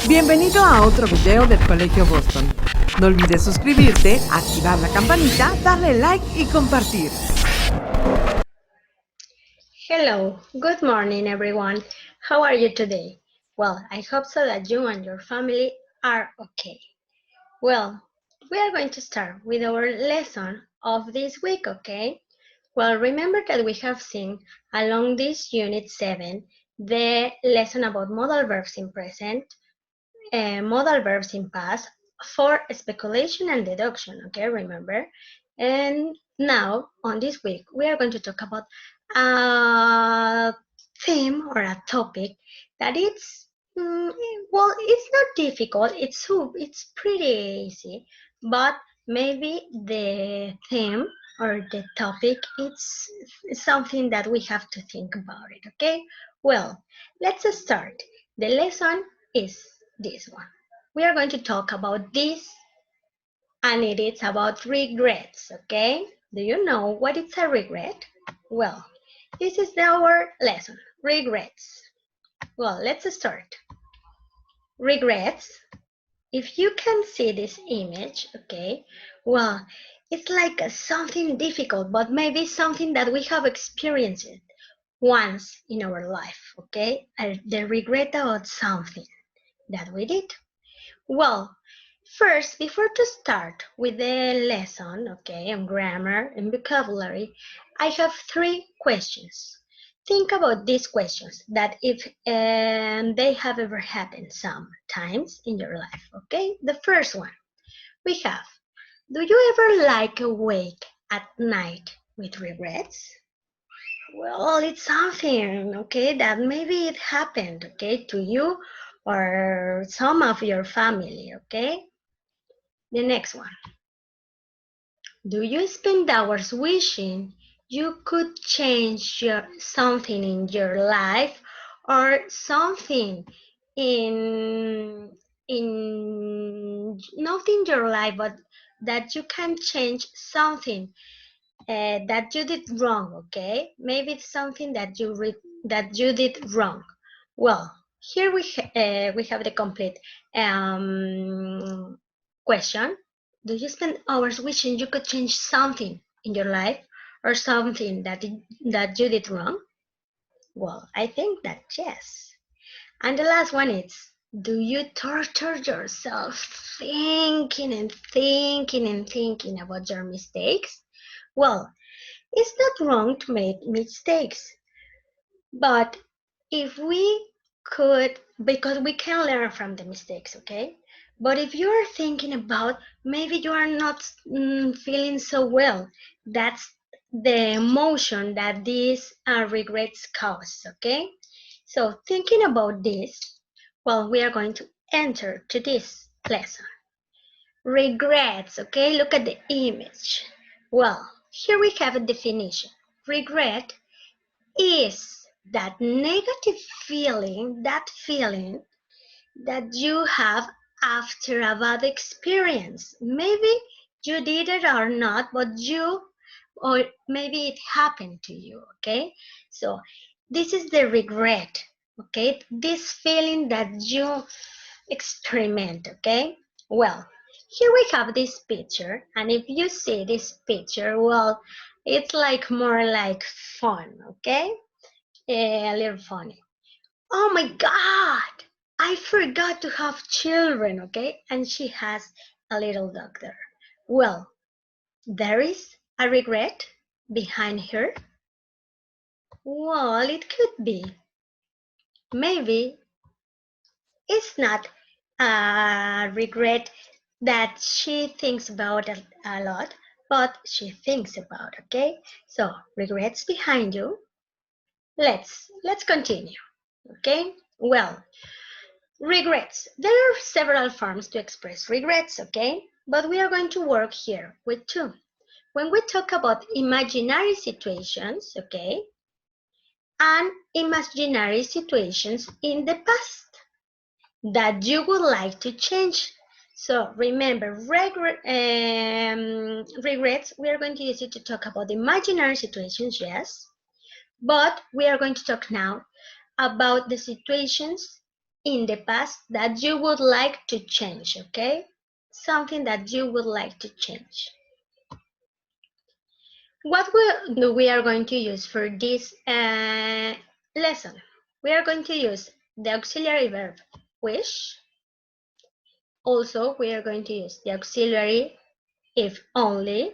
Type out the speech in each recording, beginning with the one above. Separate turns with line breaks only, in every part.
Bienvenido a otro video del Colegio Boston. No olvides suscribirte, activar la campanita, darle like y compartir.
Hello, good morning everyone. How are you today? Well, I hope so that you and your family are okay. Well, we are going to start with our lesson of this week, okay? Well, remember that we have seen along this unit 7 the lesson about modal verbs in present, modal verbs in past for speculation and deduction, okay, remember? And now, on this week, we are going to talk about a theme or a topic that it's, well, it's not difficult, it's pretty easy, but maybe the theme or the topic, it's something that we have to think about it, okay? Well, let's start. The lesson is this one. We are going to talk about this, and it is about regrets, okay? Do you know what is a regret? Well, this is our lesson, regrets. Well, let's start. Regrets, if you can see this image, okay, well, it's like something difficult, but maybe something that we have experienced once in our life, okay? The regret about something that we did. Well, first, before to start with the lesson, okay, on grammar and vocabulary, I have 3 questions. Think about these questions that if they have ever happened sometimes in your life, okay? The first one, we have, do you ever like awake at night with regrets? Well, it's something, okay, that maybe it happened, okay, to you or some of your family, okay? The next one. Do you spend hours wishing you could change something in your life or something not in your life, but that you can change something that you did wrong, okay? Maybe it's something that you did wrong. Well, here we have the complete question. Do you spend hours wishing you could change something in your life or something that you did wrong? Well, I think that yes. And the last one is, do you torture yourself thinking and thinking and thinking about your mistakes? Well, it's not wrong to make mistakes, but if we could, because we can learn from the mistakes, okay? But if you are thinking about maybe you are not feeling so well, that's the emotion that these regrets cause, okay? So thinking about this, well, we are going to enter to this lesson. Regrets, okay? Look at the image. Well, here we have a definition. Regret is that negative feeling, that feeling that you have after a bad experience. Maybe you did it or not, but or maybe it happened to you, okay? So this is the regret, okay? This feeling that you experiment, okay? Well, here we have this picture, and if you see this picture, well, it's like more like fun, okay? A little funny. Oh my God! I forgot to have children, okay? And she has a little dog there. Well, there is a regret behind her. Well, it could be. Maybe it's not a regret that she thinks about a lot, but she thinks about, okay? So, regrets behind you. Let's continue, okay? Well, regrets. There are several forms to express regrets, okay? But we are going to work here with 2. When we talk about imaginary situations, okay, and imaginary situations in the past that you would like to change. So remember, regrets, we are going to use it to talk about imaginary situations, yes, but we are going to talk now about the situations in the past that you would like to change, okay? Something that you would like to change. What we are going to use for this lesson? We are going to use the auxiliary verb wish. Also, we are going to use the auxiliary if only,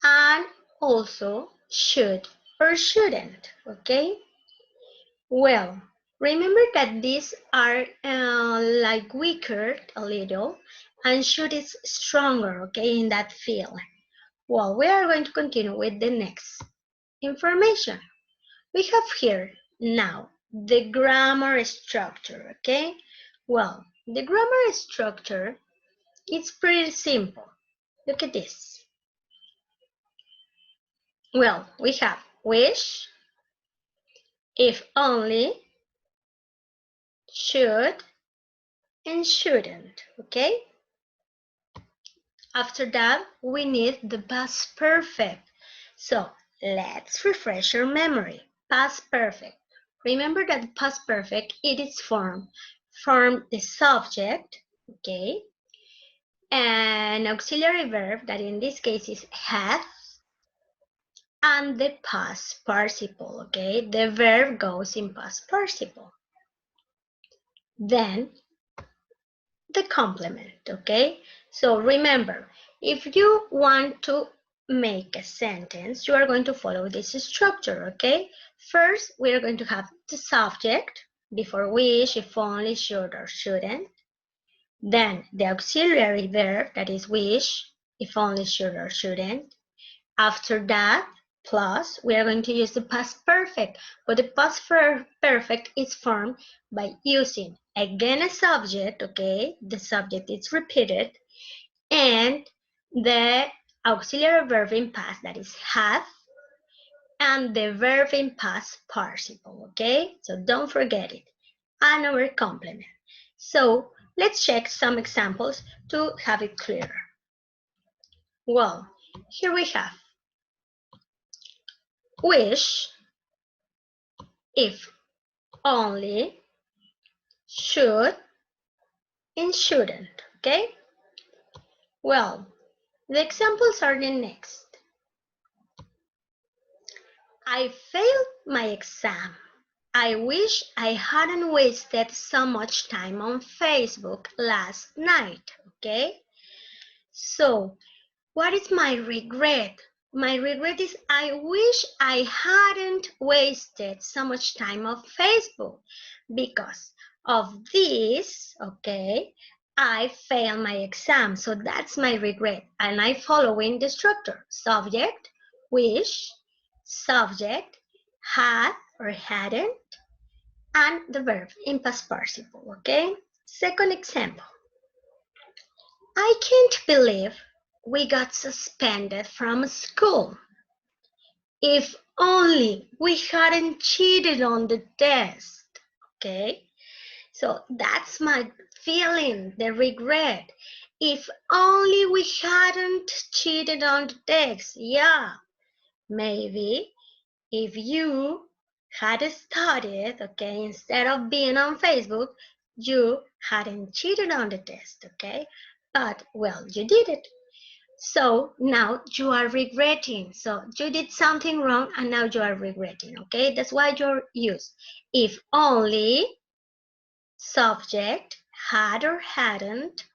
and also should or shouldn't, okay? Well, remember that these are like weaker a little, and should is stronger, okay, in that field. Well, we are going to continue with the next information. We have here now the grammar structure, okay? Well, the grammar structure is pretty simple. Look at this. Well, we have wish, if only, should, and shouldn't, okay? After that, we need the past perfect. So let's refresh your memory. Past perfect. Remember that past perfect, it is form the subject, okay? An auxiliary verb that in this case is have, and the past participle, okay? The verb goes in past participle. Then the complement, okay? So remember, if you want to make a sentence, you are going to follow this structure, okay? First, we are going to have the subject before wish, if only, should, or shouldn't. Then the auxiliary verb, that is wish, if only, should, or shouldn't. After that, plus, we are going to use the past perfect, but the past perfect is formed by using again a subject, okay? The subject is repeated, and the auxiliary verb in past, that is have, and the verb in past participle, okay? So don't forget it, and our complement. So let's check some examples to have it clearer. Well, here we have wish, if only, should, and shouldn't, okay? Well, the examples are the next. I failed my exam. I wish I hadn't wasted so much time on Facebook last night, okay? So, what is my regret? My regret is I wish I hadn't wasted so much time on Facebook because of this, okay, I failed my exam. So that's my regret. And I following the structure. Subject, wish, subject, had or hadn't, and the verb in past participle, okay? Second example. I can't believe we got suspended from school. If only we hadn't cheated on the test, okay? So that's my feeling, the regret. If only we hadn't cheated on the test, yeah. Maybe if you had studied, okay, instead of being on Facebook, you hadn't cheated on the test, okay? But, well, you did it. So now you are regretting. So you did something wrong and now you are regretting, okay? That's why you're used. If only, subject, had or hadn't,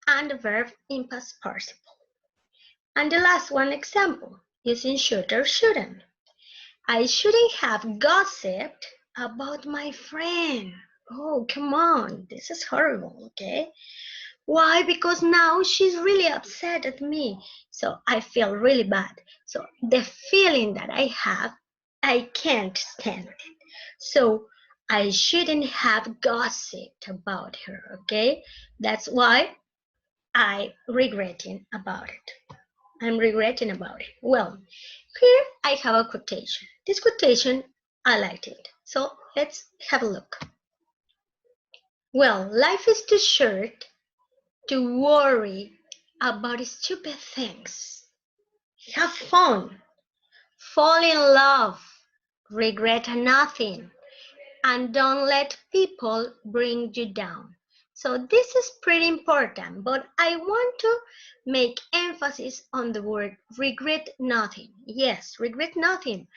and the verb in past participle. And the last one example, using should or shouldn't. I shouldn't have gossiped about my friend. Oh, come on. This is horrible, okay? Why? Because now she's really upset at me. So I feel really bad. So the feeling that I have, I can't stand it. So I shouldn't have gossiped about her, okay? That's why I'm regretting about it. I'm regretting about it. Well, here I have a quotation. This quotation, I liked it. So let's have a look. Well, life is too short to worry about stupid things. Have fun, fall in love, regret nothing, and don't let people bring you down. So this is pretty important, but I want to make emphasis on the word regret nothing. Yes, regret nothing.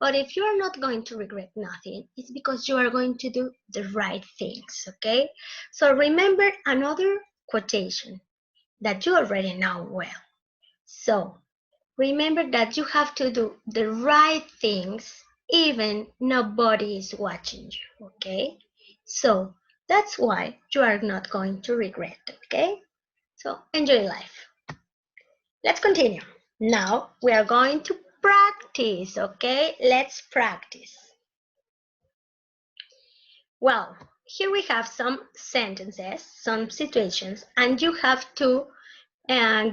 But if you are not going to regret nothing, it's because you are going to do the right things, okay? So remember another quotation that you already know well. So remember that you have to do the right things even nobody is watching you, okay? So that's why you are not going to regret, okay? So enjoy life. Let's continue. Now we are going to practice, okay? Let's practice. Well, here we have some sentences, some situations, and you have to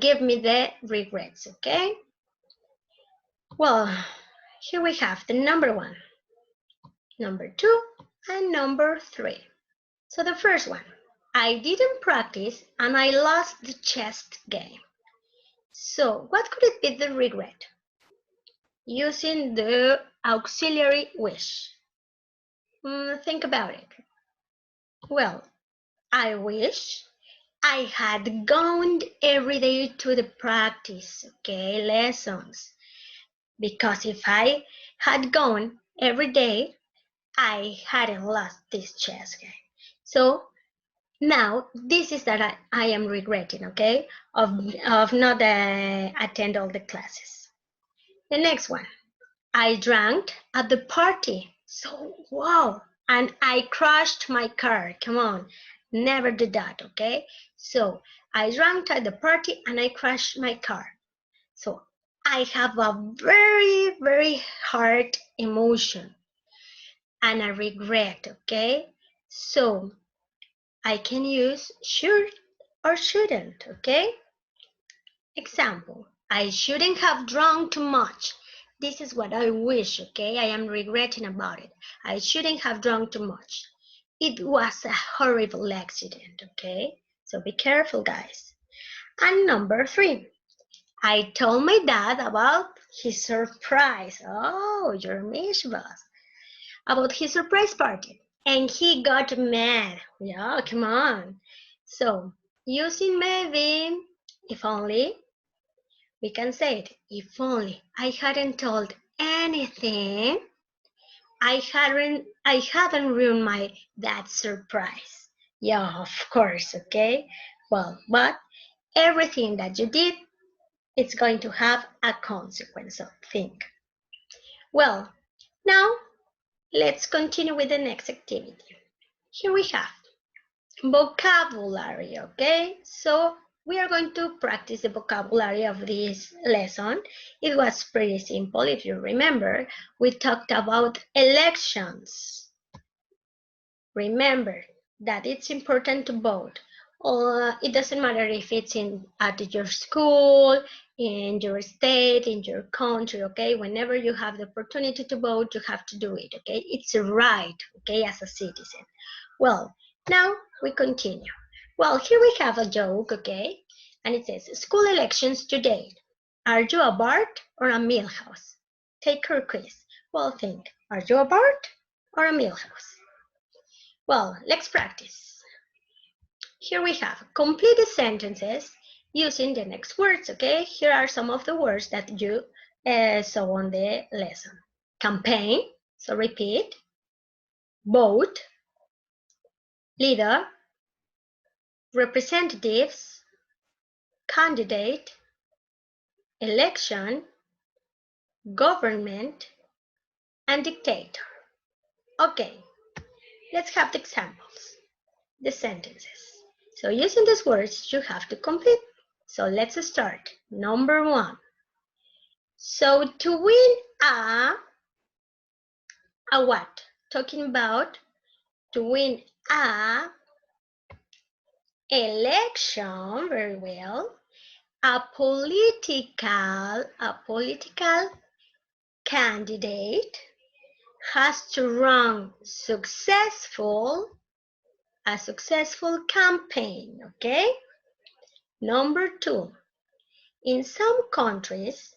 give me the regrets, okay? Well, here we have the number 1, number 2, and number 3. So the first one, I didn't practice and I lost the chess game. So what could it be the regret? Using the auxiliary wish. Think about it. Well, I wish I had gone every day to the practice, okay, lessons. Because if I had gone every day, I hadn't lost this chess game. So now this is that I am regretting, okay, of not attend all the classes. The next one, I drank at the party. So wow, and I crashed my car. Come on, never do that, okay? So I drank at the party and I crashed my car. So I have a very, very hard emotion and a regret, okay? So I can use should or shouldn't, okay? Example, I shouldn't have drunk too much. This is what I wish, okay? I am regretting about it. I shouldn't have drunk too much. It was a horrible accident, okay? So be careful, guys. And number 3, I told my dad about his surprise. Oh, your Mish boss. About his surprise party. And he got mad. Yeah, come on. So, using maybe, if only, we can say it. If only I hadn't told anything, I hadn't ruined my dad's surprise. Yeah, of course, okay? Well, but everything that you did, it's going to have a consequence, so think. Well, now let's continue with the next activity. Here we have vocabulary, okay? So we are going to practice the vocabulary of this lesson. It was pretty simple, if you remember. We talked about elections. Remember that it's important to vote. It doesn't matter if it's at your school, in your state, in your country, okay? Whenever you have the opportunity to vote, you have to do it, okay? It's a right, okay, as a citizen. Well, now we continue. Well, here we have a joke, okay? And it says, school elections today. Are you a Bart or a Milhouse? Take your quiz. Well, think, are you a Bart or a Milhouse? Well, let's practice. Here we have complete the sentences using the next words, okay? Here are some of the words that you saw on the lesson. Campaign, so repeat. Vote, leader, representatives, candidate, election, government, and dictator. Okay, let's have the examples, the sentences. So using these words, you have to complete. So let's start. Number 1. So to win a what? Talking about to win a election, very well. A political candidate has to run a successful campaign, okay? Number 2, in some countries,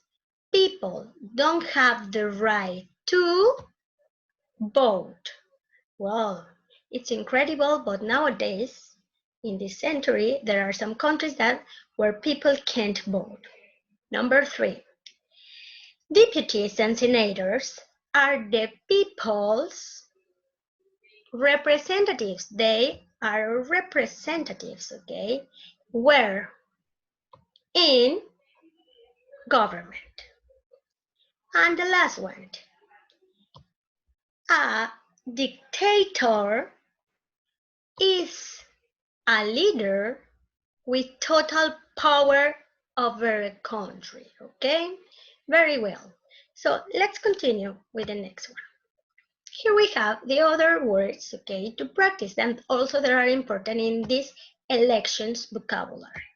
people don't have the right to vote. Well, it's incredible, but nowadays, in this century, there are some countries where people can't vote. Number 3, deputies and senators are the people's representatives. They are representatives, okay? Where? In government. And the last one, a dictator is a leader with total power over a country, okay? Very well. So let's continue with the next one. Here we have the other words, okay, to practice, and also they are important in this elections vocabulary.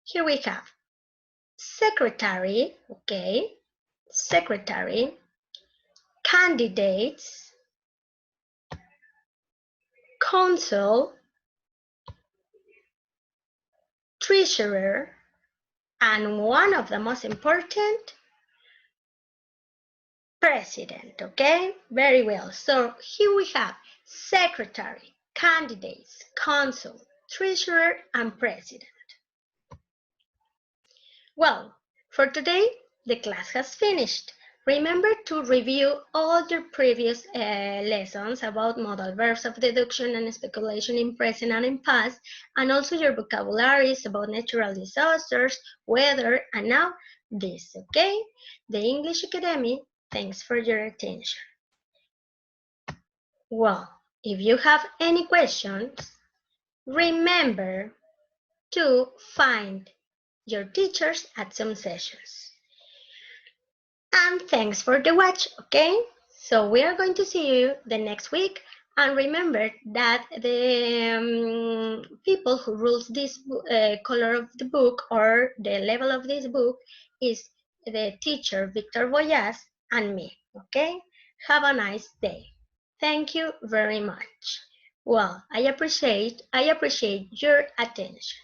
Here we have secretary, okay, secretary, candidates, council, treasurer, and one of the most important, president, okay? Very well. So here we have secretary, candidates, council, treasurer, and president. Well, for today, the class has finished. Remember to review all your previous lessons about modal verbs of deduction and speculation in present and in past, and also your vocabularies about natural disasters, weather, and now this, okay? The English Academy, thanks for your attention. Well, if you have any questions, remember to find your teachers at some sessions. And thanks for the watch, okay? So we are going to see you the next week. And remember that the people who rules this color of the book or the level of this book is the teacher, Victor Boyas, and me, okay? Have a nice day. Thank you very much. Well, I appreciate your attention.